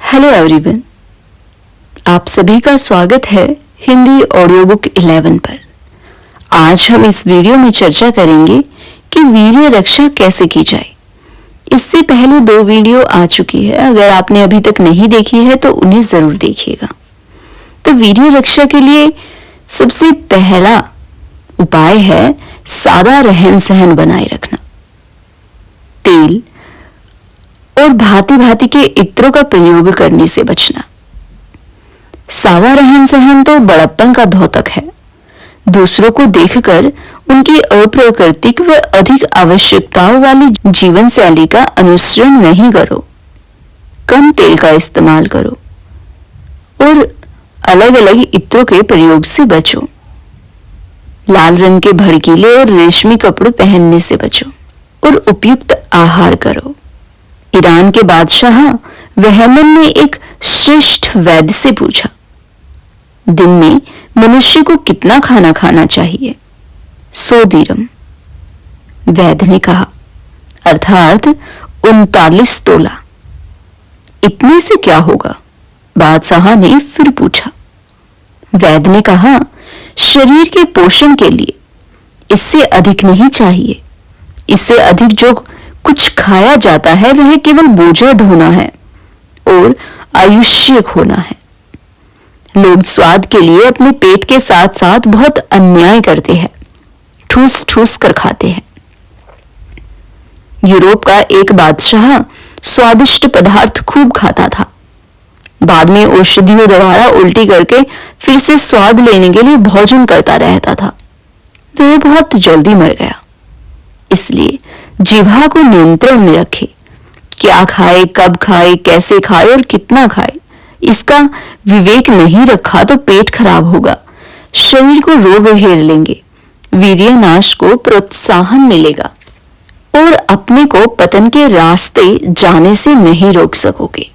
Hello everyone, आप सभी का स्वागत है हिंदी ऑडियो बुक 11 पर। आज हम इस वीडियो में चर्चा करेंगे कि वीर्य रक्षा कैसे की जाए। इससे पहले 2 वीडियो आ चुकी है, अगर आपने अभी तक नहीं देखी है तो उन्हें जरूर देखिएगा। तो वीर्य रक्षा के लिए सबसे पहला उपाय है सादा रहन सहन बनाए रखना। तेल और भांति भांति के इत्रों का प्रयोग करने से बचना। सादा रहन सहन तो बड़प्पन का द्योतक है। दूसरों को देखकर उनकी अप्राकृतिक व अधिक आवश्यकताओं वाली जीवन शैली का अनुसरण नहीं करो। कम तेल का इस्तेमाल करो और अलग अलग इत्रों के प्रयोग से बचो। लाल रंग के भड़कीले और रेशमी कपड़े पहनने से बचो और उपयुक्त आहार करो। ईरान के बादशाह वहमन ने एक श्रेष्ठ वैद्य से पूछा, दिन में मनुष्य को कितना खाना खाना चाहिए? 100 दिरहम। वैद्य ने कहा, अर्थात 39 तोला। इतने से क्या होगा? बादशाह ने फिर पूछा। वैद्य ने कहा, शरीर के पोषण के लिए इससे अधिक नहीं चाहिए। इससे अधिक जो कुछ खाया जाता है वह केवल बोझा ढोना है और आयुष्य खोना है। लोग स्वाद के लिए अपने पेट के साथ साथ बहुत अन्याय करते हैं, ठूस ठूस कर खाते हैं। यूरोप का एक बादशाह स्वादिष्ट पदार्थ खूब खाता था। बाद में औषधियों द्वारा उल्टी करके फिर से स्वाद लेने के लिए भोजन करता रहता था। वह बहुत जल्दी मर गया। इसलिए जिह्वा को नियंत्रण में रखे। क्या खाए, कब खाए, कैसे खाए और कितना खाए, इसका विवेक नहीं रखा तो पेट खराब होगा, शरीर को रोग घेर लेंगे, वीर्य नाश को प्रोत्साहन मिलेगा और अपने को पतन के रास्ते जाने से नहीं रोक सकोगे।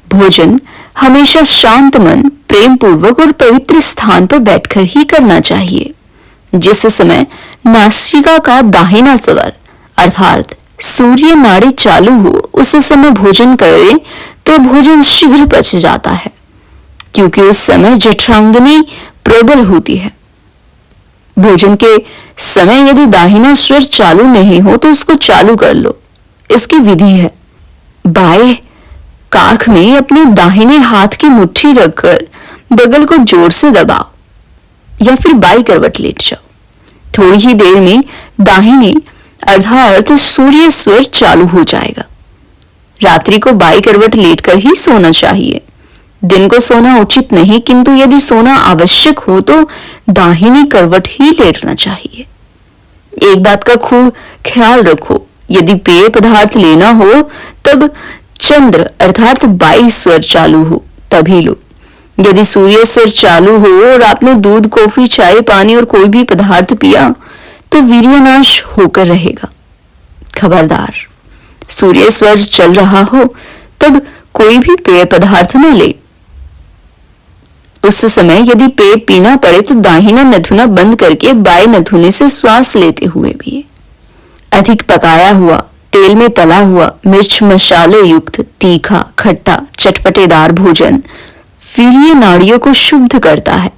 भोजन हमेशा शांत मन, प्रेम पूर्वक और पवित्र स्थान पर बैठकर ही करना चाहिए। जिस समय नासिका का दाहिना स्वर अर्थात सूर्य नाड़ी चालू हो उस समय भोजन करें तो भोजन शीघ्र पच जाता है, क्योंकि उस समय जठरांगनी प्रबल होती है। भोजन के समय यदि दाहिना स्वर चालू नहीं हो तो उसको चालू कर लो। इसकी विधि है, बाएं काख में अपने दाहिने हाथ की मुट्ठी रखकर बगल को जोर से दबाओ या फिर बाई करवट लेट जाओ। थोड़ी ही देर में दाहिने अर्थात सूर्य स्वर चालू हो जाएगा। रात्रि को बाई करवट लेटकर ही सोना चाहिए। दिन को सोना उचित नहीं, किंतु यदि सोना आवश्यक हो तो दाहिनी करवट ही लेटना चाहिए। एक बात का खूब ख्याल रखो, यदि पेय पदार्थ लेना हो तब चंद्र अर्थात 22 स्वर चालू हो तभी लो। यदि सूर्य स्वर चालू हो और आपने दूध, कॉफी, चाय, पानी और कोई भी पदार्थ पिया तो वीर्यनाश होकर रहेगा। खबरदार, सूर्य स्वर चल रहा हो तब कोई भी पेय पदार्थ न ले। उस समय यदि पेय पीना पड़े तो दाहिना नथुना बंद करके बाएं नथुने से श्वास लेते हुए पिए। अधिक पकाया हुआ, तेल में तला हुआ, मिर्च मसाले युक्त, तीखा, खट्टा, चटपटेदार भोजन वीर्य नाड़ियों को शुद्ध करता है।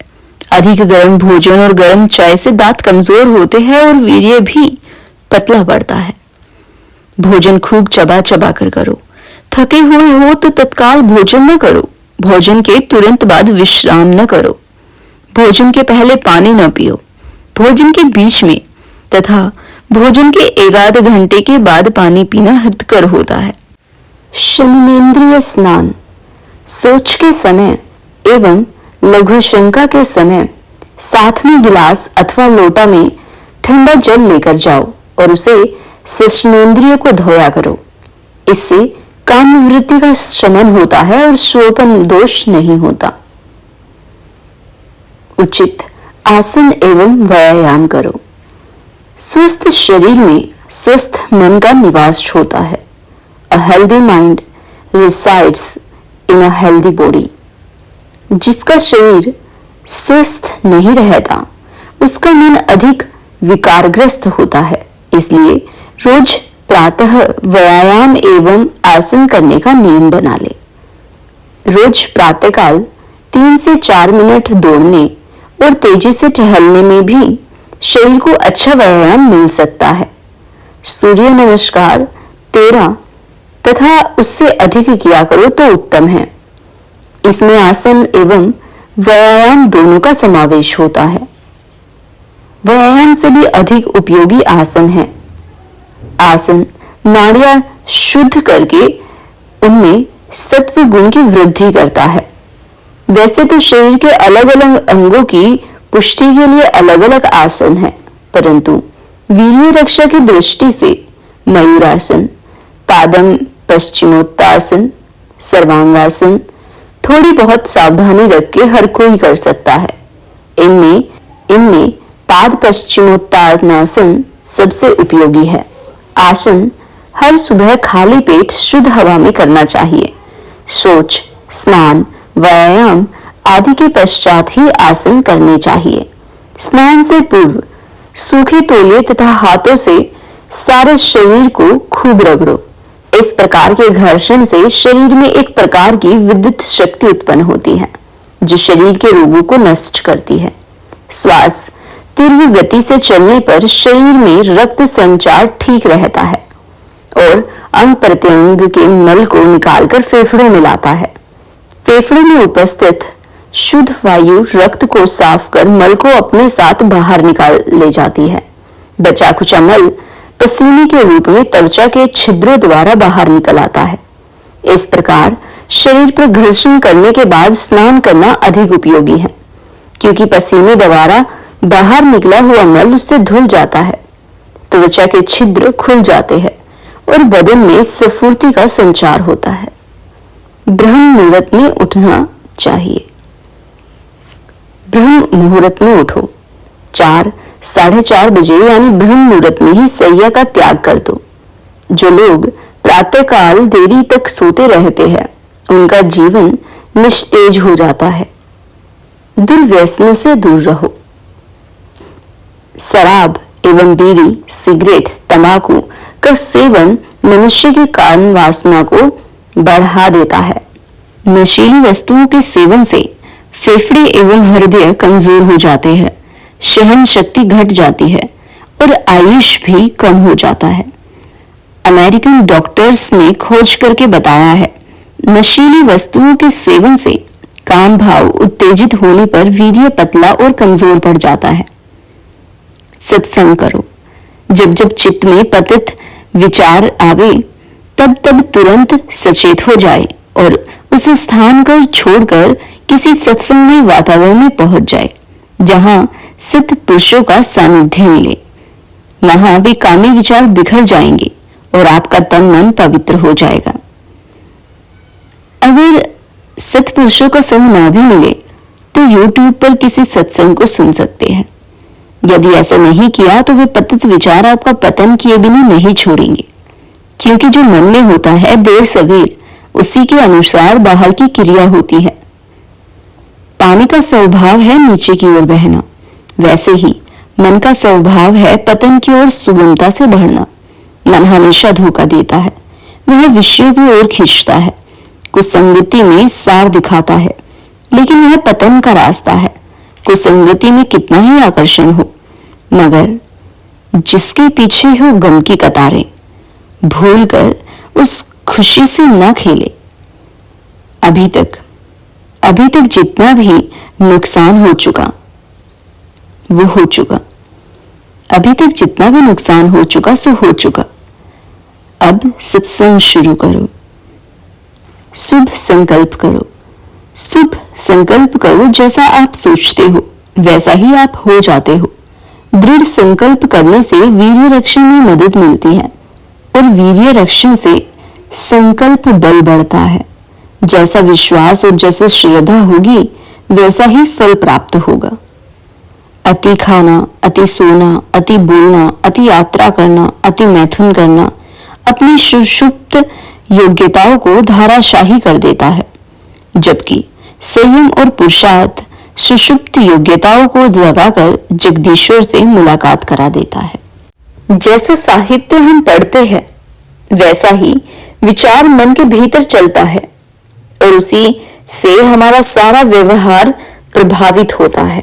अधिक गर्म भोजन और गर्म चाय से दांत कमजोर होते हैं और वीर्य भी पतला पड़ता है। भोजन खूब चबा चबा कर करो। थके हुए हो तो तत्काल भोजन न करो। भोजन के तुरंत बाद विश्राम न करो। भोजन के पहले पानी न पियो। भोजन के बीच में तथा भोजन के 1 घंटे के बाद पानी पीना हितकर होता है। शमनेन्द्रिय स्नान सोच के समय एवं लघु शंका के समय साथ में गिलास अथवा लोटा में ठंडा जल लेकर जाओ और उसे शिश्नेन्द्रिय को धोया करो। इससे काम वृत्ति का शमन होता है और शोपन दोष नहीं होता। उचित आसन एवं व्यायाम करो। स्वस्थ शरीर में स्वस्थ मन का निवास होता है। A healthy mind resides in a healthy body. जिसका शरीर स्वस्थ नहीं रहता उसका मन अधिक विकारग्रस्त होता है। इसलिए रोज प्रातः व्यायाम एवं आसन करने का नियम बना ले। रोज प्रातःकाल 3 से 4 मिनट दौड़ने और तेजी से टहलने में भी शरीर को अच्छा व्यायाम मिल सकता है। सूर्य नमस्कार 13 तथा उससे अधिक किया करो तो उत्तम है। इसमें आसन एवं व्यायाम दोनों का समावेश होता है। व्यायाम से भी अधिक उपयोगी आसन है। आसन नाड़ियां शुद्ध करके उनमें सत्व गुण की वृद्धि करता है। वैसे तो शरीर के अलग अलग अंगों की पुष्टि के लिए अलग अलग आसन है, परंतु वीर्य रक्षा की दृष्टि से मयूरासन, पादम पश्चिमोत्तासन, सर्वांगासन थोड़ी बहुत सावधानी रख के हर कोई कर सकता है। इनमें पाद पश्चिमोत्तानासन सबसे उपयोगी है। आसन हर सुबह खाली पेट शुद्ध हवा में करना चाहिए। शौच, स्नान, व्यायाम आदि के पश्चात ही आसन करने चाहिए। स्नान से पूर्व सूखे तौलिए तथा हाथों से सारे शरीर को खूब रगड़ो। इस प्रकार के घर्षण से शरीर में एक प्रकार की विद्युत शक्ति उत्पन्न होती है जो शरीर के रोगों को नष्ट करती है। श्वास तीव्र गति से चलने पर शरीर में रक्त संचार ठीक रहता है और अंग प्रत्यंग के मल को निकालकर फेफड़ों में लाता है। फेफड़ों में उपस्थित शुद्ध वायु रक्त को साफ कर मल को अपने साथ बाहर निकाल ले जाती है। बचा खुचा मल पसीने के रूप में त्वचा के छिद्रों द्वारा बाहर निकल आता है। इस प्रकार शरीर पर घर्षण करने के बाद स्नान करना अधिक उपयोगी है, क्योंकि पसीने द्वारा बाहर निकला हुआ मल उससे धुल जाता है, त्वचा के छिद्र खुल जाते हैं और बदन में स्फूर्ति का संचार होता है। ब्रह्म मुहूर्त में उठना चाहिए। ब्रह्म मुहूर्त में उठो। 4, 4:30 बजे यानी ब्रह्म मुहूर्त में ही शैया का त्याग कर दो। जो लोग प्रातःकाल देरी तक सोते रहते हैं उनका जीवन निस्तेज हो जाता है। दुर्व्यसनों से दूर रहो। शराब एवं बीड़ी, सिगरेट, तंबाकू का सेवन मनुष्य की कारण वासना को बढ़ा देता है। नशीली वस्तुओं के सेवन से फेफड़े एवं हृदय कमजोर हो जाते हैं, सहन शक्ति घट जाती है और आयुष भी कम हो जाता है। अमेरिकन डॉक्टर्स ने खोज करके बताया है, नशीली वस्तुओं के सेवन से काम भाव उत्तेजित होने पर वीर्य पतला और कमजोर पड़ जाता है। सत्संग करो। जब जब चित्त में पतित विचार आवे तब तब तुरंत सचेत हो जाए और उस स्थान को छोड़कर किसी सत्संगमय वातावरण में पहुंच जाए जहां सत पुरुषों का सानिध्य मिले। वहां भी कामी विचार बिखर जाएंगे और आपका तन मन पवित्र हो जाएगा। अगर सत्पुरुषों का संग ना भी मिले तो YouTube पर किसी सत्संग को सुन सकते हैं। यदि ऐसा नहीं किया तो वे पतित विचार आपका पतन किए बिना नहीं छोड़ेंगे, क्योंकि जो मन में होता है देर सवेर उसी के अनुसार बाहर की क्रिया होती है। पानी का स्वभाव है नीचे की ओर बहना, वैसे ही मन का स्वभाव है पतन की ओर सुगमता से बढ़ना। मन हमेशा धोखा देता है, वह विषयों की ओर खींचता है, कुसंगति में सार दिखाता है, लेकिन यह पतन का रास्ता है। कुसंगति में कितना ही आकर्षण हो, मगर जिसके पीछे हो गम की कतारें, भूलकर उस खुशी से न खेले। अभी तक जितना भी नुकसान हो चुका वो हो चुका। अभी तक जितना भी नुकसान हो चुका सो हो चुका। अब सत्संग शुरू करो। शुभ संकल्प करो। शुभ संकल्प करो, जैसा आप सोचते हो वैसा ही आप हो जाते हो। दृढ़ संकल्प करने से वीर्य रक्षण में मदद मिलती है और वीर्य रक्षण से संकल्प बल बढ़ता है। जैसा विश्वास और जैसे श्रद्धा होगी वैसा ही फल प्राप्त होगा। अति खाना, अति सोना, अति बोलना, अति यात्रा करना, अति मैथुन करना अपनी सुषुप्त योग्यताओं को धाराशाही कर देता है, जबकि संयम और पुरुषार्थ सुषुप्त योग्यताओं को जगाकर जगदीश्वर से मुलाकात करा देता है। जैसा साहित्य हम पढ़ते हैं वैसा ही विचार मन के भीतर चलता है और उसी से हमारा सारा व्यवहार प्रभावित होता है।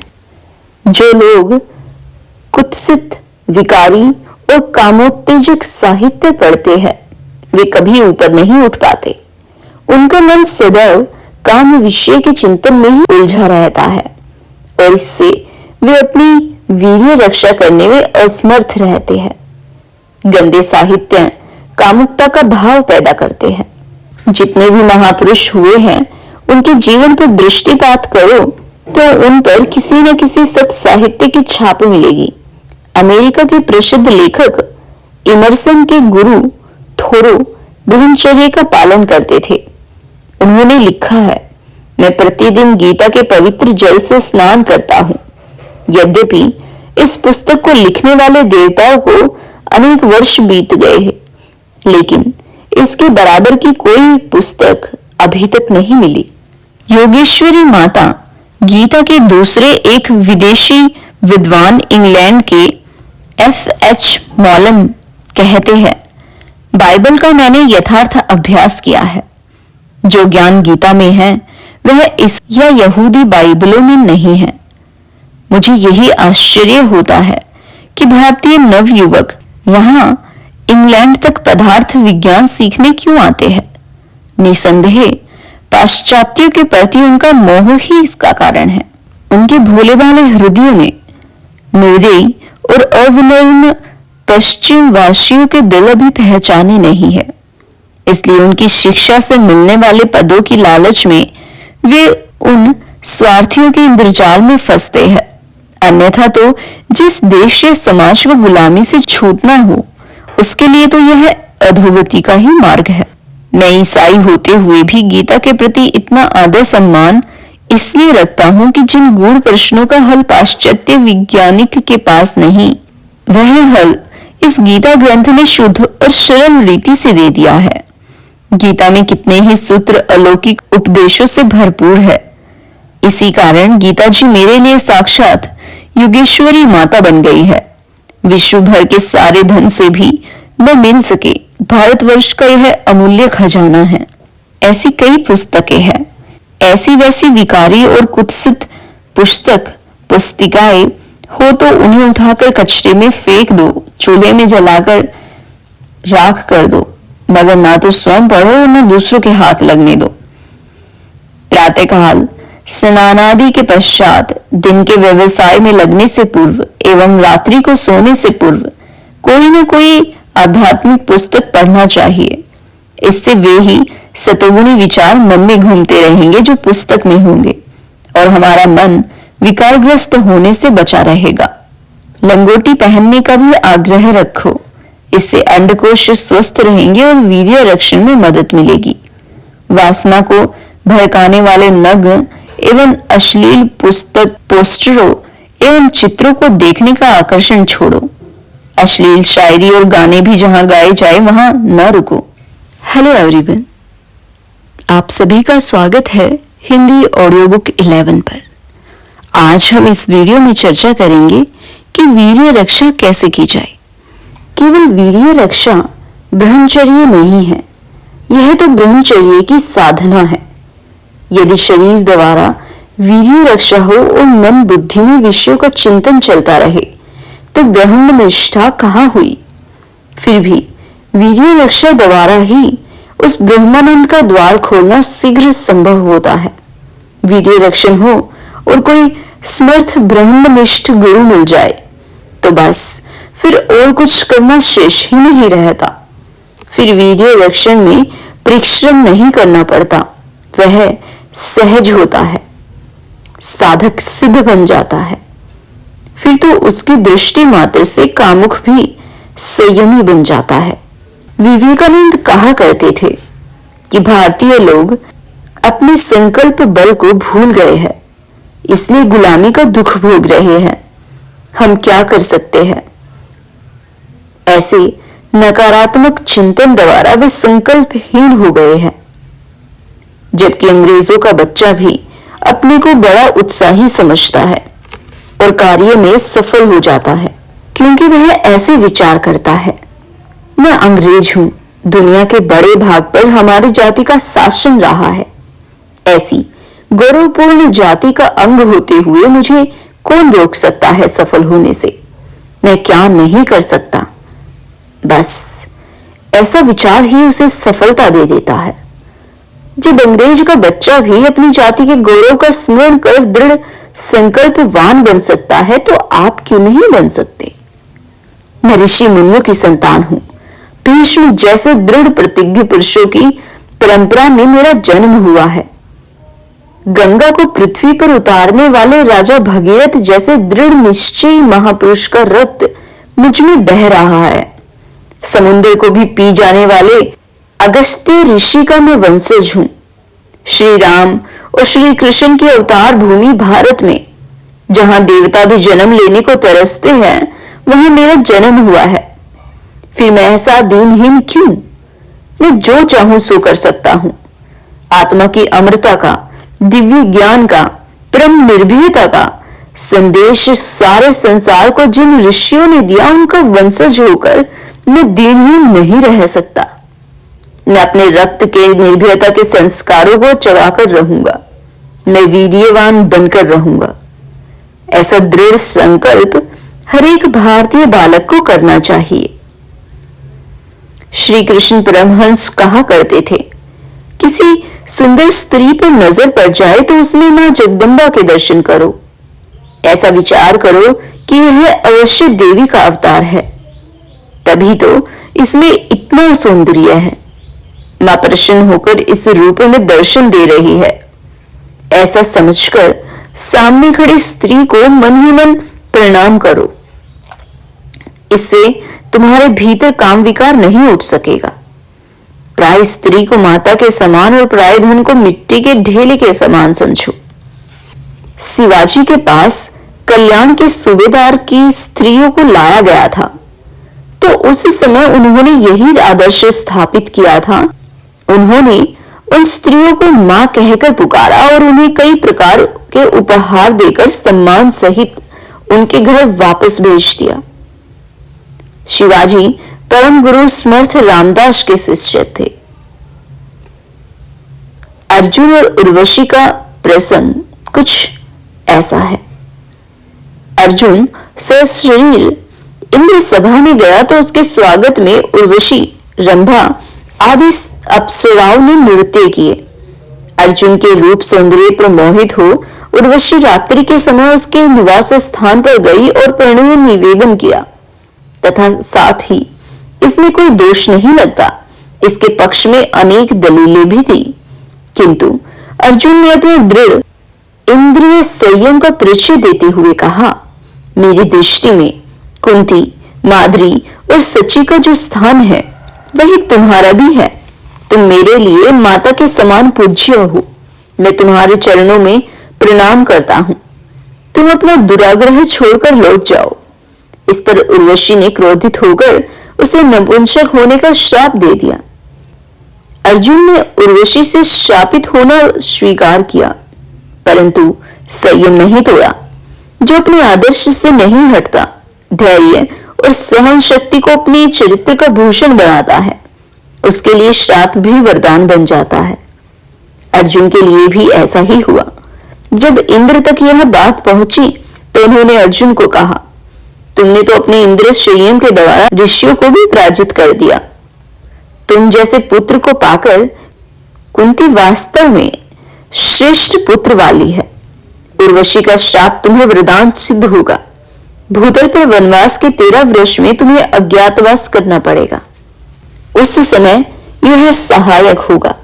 जो लोग कुत्सित, विकारी और कामोत्तेजक साहित्य पढ़ते हैं वे कभी ऊपर नहीं उठ पाते। उनका मन सदैव काम विषय के चिंतन में ही उलझा रहता है और इससे वे अपनी वीर्य रक्षा करने में असमर्थ रहते हैं। गंदे साहित्य कामुकता का भाव पैदा करते हैं। जितने भी महापुरुष हुए हैं उनके जीवन पर दृष्टिपात करो तो उन पर किसी न किसी सत साहित्य की छाप मिलेगी। अमेरिका के प्रसिद्ध लेखक इमर्सन के गुरु थोरो ब्रह्मचर्य का पालन करते थे। उन्होंने लिखा है, मैं प्रतिदिन गीता के पवित्र जल से स्नान करता हूँ। यद्यपि इस पुस्तक को लिखने वाले देवताओं को अनेक वर्ष बीत गए हैं, लेकिन इसके बराबर की कोई पुस्तक अभी तक नहीं मिली। योगेश्वरी माता गीता के दूसरे एक विदेशी विद्वान इंग्लैंड के F.H. मॉलन कहते हैं, बाइबल का मैंने यथार्थ अभ्यास किया है। जो ज्ञान गीता में है वह इस या यहूदी बाइबलों में नहीं है। मुझे यही आश्चर्य होता है कि भारतीय नवयुवक यहाँ इंग्लैंड तक पदार्थ विज्ञान सीखने क्यों आते हैं। निसंदेह पाश्चात्यों के प्रति उनका मोह ही इसका कारण है। उनके भोले भाले हृदयों ने निर्दयी और अविनम्र पश्चिम वासियों के दिल अभी पहचाने नहीं है। इसलिए उनकी शिक्षा से मिलने वाले पदों की लालच में वे उन स्वार्थियों के इंद्रजाल में फंसते हैं। अन्यथा तो जिस देश या समाज को गुलामी से छूटना हो उसके लिए तो यह अधोगति का ही मार्ग है। मैं ईसाई होते हुए भी गीता के प्रति इतना आदर सम्मान इसलिए रखता हूं कि जिन गूढ़ प्रश्नों का हल पाश्चात्य वैज्ञानिक के पास नहीं, वह हल इस गीता ग्रंथ ने शुद्ध और सरल रीति से दे दिया है। गीता में कितने ही सूत्र अलौकिक उपदेशों से भरपूर है। इसी कारण गीता जी मेरे लिए साक्षात योगेश्वरी माता बन गई है। विश्व भर के सारे धन से भी न मिल सके भारतवर्ष का यह अमूल्य खजाना है। ऐसी कई पुस्तकें हैं। ऐसी वैसी विकारी और कुत्सित पुस्तिकाएं हो तो उन्हें उठाकर कचरे में फेंक दो, चूल्हे में जलाकर राख कर दो, मगर ना तो स्वयं पढ़ो और न दूसरों के हाथ लगने दो। प्रातःकाल स्नानादि के पश्चात, दिन के व्यवसाय में लगने से पूर्व एवं रात्रि को सोने से पूर्व कोई न कोई आध्यात्मिक पुस्तक पढ़ना चाहिए। इससे वे ही सतोगुणी विचार मन में घूमते रहेंगे जो पुस्तक में होंगे और हमारा मन विकारग्रस्त होने से बचा रहेगा। लंगोटी पहनने का भी आग्रह रखो। इससे अंडकोश स्वस्थ रहेंगे और वीर्य रक्षण में मदद मिलेगी। वासना को भड़काने वाले नग्न एवं अश्लील पुस्तक पोस्टरों एवं चित्रों को देखने का आकर्षण छोड़ो। अश्लील शायरी और गाने भी जहां गाए जाए वहां न रुको। हेलो एवरीवन, आप सभी का स्वागत है हिंदी ऑडियो बुक 11 पर। आज हम इस वीडियो में चर्चा करेंगे कि वीर्य रक्षा कैसे की जाए। केवल वीर्य रक्षा ब्रह्मचर्य नहीं है, यह तो ब्रह्मचर्य की साधना है। यदि शरीर द्वारा वीर्य रक्षा हो और मन बुद्धि में विषयों का चिंतन चलता रहे तो ब्रह्मनिष्ठा कहाँ हुई। फिर भी वीर्य रक्षा द्वारा ही उस ब्रह्मानंद का द्वार खोलना शीघ्र संभव होता है। वीर्य रक्षण हो और कोई समर्थ ब्रह्मनिष्ठ गुरु मिल जाए तो बस फिर और कुछ करना शेष ही नहीं रहता। फिर वीर्य रक्षण में परिश्रम नहीं करना पड़ता, वह सहज होता है, साधक सिद्ध बन जाता है। फिर तो उसकी दृष्टि मात्र से कामुक भी संयमी बन जाता है। विवेकानंद कहा करते थे कि भारतीय लोग अपने संकल्प बल को भूल गए हैं, इसलिए गुलामी का दुख भोग रहे हैं। हम क्या कर सकते हैं। ऐसे नकारात्मक चिंतन द्वारा वे संकल्पहीन हो गए हैं। जबकि अंग्रेजों का बच्चा भी अपने को बड़ा उत्साही समझता है और कार्य में सफल हो जाता है, क्योंकि वह ऐसे विचार करता है, मैं अंग्रेज हूं, दुनिया के बड़े भाग पर हमारी जाति का शासन रहा है। ऐसी गौरवपूर्ण जाति का अंग होते हुए मुझे कौन रोक सकता है सफल होने से? मैं क्या नहीं कर सकता? बस ऐसा विचार ही उसे सफलता दे देता है। जब अंग्रेज का बच्चा भी अपनी जाति के गौरव का स्मरण कर दृढ़ संकल्पवान बन सकता है, तो आप क्यों नहीं बन सकते? मैं ऋषि मुनियों की संतान हूं। भीष्म जैसे दृढ़ प्रतिज्ञ पुरुषों की परंपरा में मेरा जन्म हुआ है। गंगा को पृथ्वी पर उतारने वाले राजा भगीरथ जैसे दृढ़ निश्चयी महापुरुष का रक्त मुझ में बह रहा है। समुद्र को भी पी जाने वाले अगस्त्य ऋषि का मैं वंशज हूं। श्री राम और श्री कृष्ण की अवतार भूमि भारत में, जहां देवता भी जन्म लेने को तरसते हैं, वहां मेरा जन्म हुआ है। फिर मैं ऐसा दीनहीन क्यों? मैं जो चाहूं सो कर सकता हूं। आत्मा की अमरता का, दिव्य ज्ञान का, परम निर्भीयता का संदेश सारे संसार को जिन ऋषियों ने दिया, उनका वंशज होकर मैं दीनहीन नहीं रह सकता। मैं अपने रक्त के निर्भीयता के संस्कारों को चबाकर रहूंगा। मैं वीर्यवान बनकर रहूंगा। ऐसा दृढ़ संकल्प हर एक भारतीय बालक को करना चाहिए। श्री कृष्ण परमहंस कहा करते थे, किसी सुंदर स्त्री पर नजर पड़ जाए तो उसमें मां जगदम्बा के दर्शन करो। ऐसा विचार करो कि यह अवश्य देवी का अवतार है, तभी तो इसमें इतना सौंदर्य है। मां प्रसन्न होकर इस रूप में दर्शन दे रही है, ऐसा समझकर सामने खड़ी स्त्री को मन ही मन प्रणाम करो। इससे तुम्हारे भीतर काम विकार नहीं उठ सकेगा। प्राय स्त्री को माता के समान और प्राय धन को मिट्टी के ढेले के समान समझो। शिवाजी के पास कल्याण के सूबेदार की स्त्रियों को लाया गया था, तो उस समय उन्होंने यही आदर्श स्थापित किया था। उन्होंने उन स्त्रियों को मां कहकर पुकारा और उन्हें कई प्रकार के उपहार देकर सम्मान सहित उनके घर वापस भेज दिया। शिवाजी परम गुरु समर्थ रामदास के शिष्य थे। अर्जुन और उर्वशी का प्रसंग कुछ ऐसा है। अर्जुन सशरीर इंद्र सभा में गया तो उसके स्वागत में उर्वशी, रंभा आदि अप्सराओं ने नृत्य किए। अर्जुन के रूप सौंदर्य पर मोहित हो उर्वशी रात्रि के समय उसके निवास स्थान पर गई और प्रणय निवेदन किया, तथा साथ ही इसमें कोई दोष नहीं लगता। इसके पक्ष में अनेक दलीलें भी थी, किंतु अर्जुन ने अपने दृढ़ इंद्रिय संयम का परिचय देते हुए कहा, मेरी दृष्टि में कुंती, माद्री और सची का जो स्थान है वही तुम्हारा भी है। तुम मेरे लिए माता के समान पूज्य हो। मैं तुम्हारे चरणों में प्रणाम करता हूं। तुम अपना दुराग्रह छोड़कर लौट जाओ। इस पर उर्वशी ने क्रोधित होकर उसे नपुंसक होने का श्राप दे दिया। अर्जुन ने उर्वशी से शापित होना स्वीकार किया, परंतु संयम नहीं तोड़ा। जो अपने आदर्श से नहीं हटता, धैर्य और सहन शक्ति को अपने चरित्र का भूषण बनाता है, उसके लिए श्राप भी वरदान बन जाता है। अर्जुन के लिए भी ऐसा ही हुआ। जब इंद्र तक यह बात पहुंची तो उन्होंने अर्जुन को कहा, तुमने तो अपने इंद्र संयम के द्वारा ऋषियों को भी पराजित कर दिया। तुम जैसे पुत्र को पाकर कुंती वास्तव में श्रेष्ठ पुत्र वाली है। उर्वशी का श्राप तुम्हें वरदान सिद्ध होगा। भूतल पर वनवास के 13 वर्ष में तुम्हें अज्ञातवास करना पड़ेगा। उस समय यह सहायक होगा।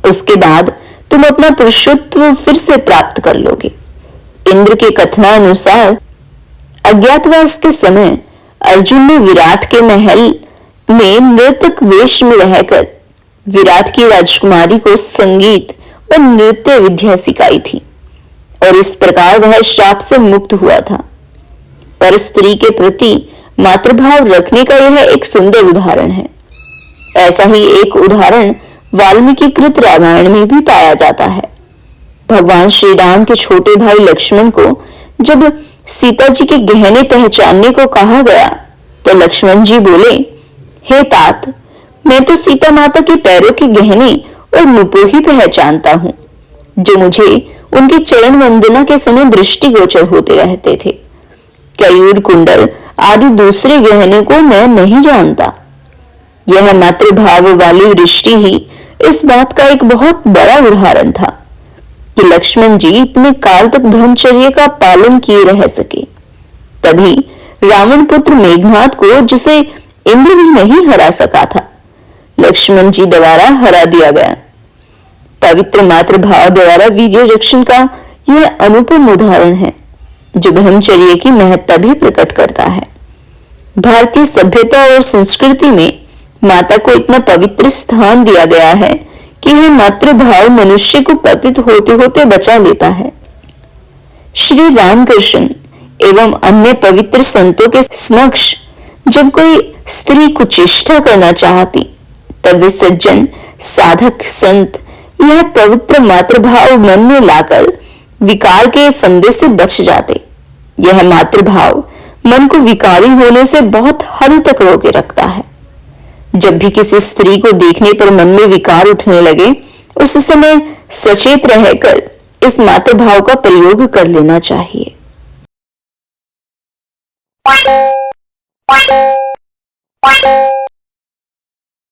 उसके बाद तुम अपना पुरुषत्व फिर से प्राप्त कर लोगे। इंद्र के कथनानुसार अज्ञातवास के समय अर्जुन ने विराट के महल में नर्तक वेश में रहकर विराट की राजकुमारी को संगीत और नृत्य विद्या सिखाई थी, और इस प्रकार वह श्राप से मुक्त हुआ था। पर स्त्री के प्रति मातृभाव रखने का यह एक सुंदर उदाहरण है। ऐसा ही एक उदाहरण वाल्मीकि कृत रामायण में भी पाया जाता है। भगवान श्री राम के छोटे भाई लक्ष्मण को जब सीता जी के गहने पहचानने को कहा गया तो लक्ष्मण जी बोले, हे तात, मैं तो सीता माता के पैरों के गहने और नुपुर ही पहचानता हूं। जो मुझे उनकी चरण वंदना के समय दृष्टिगोचर होते रहते थे। कयूर कुंडल आदि दूसरे गहने को मैं नहीं जानता। यह मातृभाव वाली दृष्टि ही इस बात का एक बहुत बड़ा उदाहरण था कि लक्ष्मण जी इतने काल तक ब्रह्मचर्य का पालन किए रह सके। तभी रावण पुत्र मेघनाद को, जिसे इंद्र भी नहीं हरा सका था, लक्ष्मण जी द्वारा हरा दिया गया। पवित्र मातृभाव द्वारा वीर्य रक्षण का यह अनुपम उदाहरण है जो ब्रह्मचर्य की महत्ता भी प्रकट करता है। भारतीय सभ्यता और संस्कृति में माता को इतना पवित्र स्थान दिया गया है कि यह मातृभाव मनुष्य को पतित होते होते बचा लेता है। श्री रामकृष्ण एवं अन्य पवित्र संतों के समक्ष जब कोई स्त्री कुचेष्टा करना चाहती, तब वे सज्जन साधक संत यह पवित्र मातृभाव मन में लाकर विकार के फंदे से बच जाते। यह मातृभाव मन को विकारी होने से बहुत हद तक रोके रखता है। जब भी किसी स्त्री को देखने पर मन में विकार उठने लगे, उस समय सचेत रहकर इस मातृभाव का प्रयोग कर लेना चाहिए।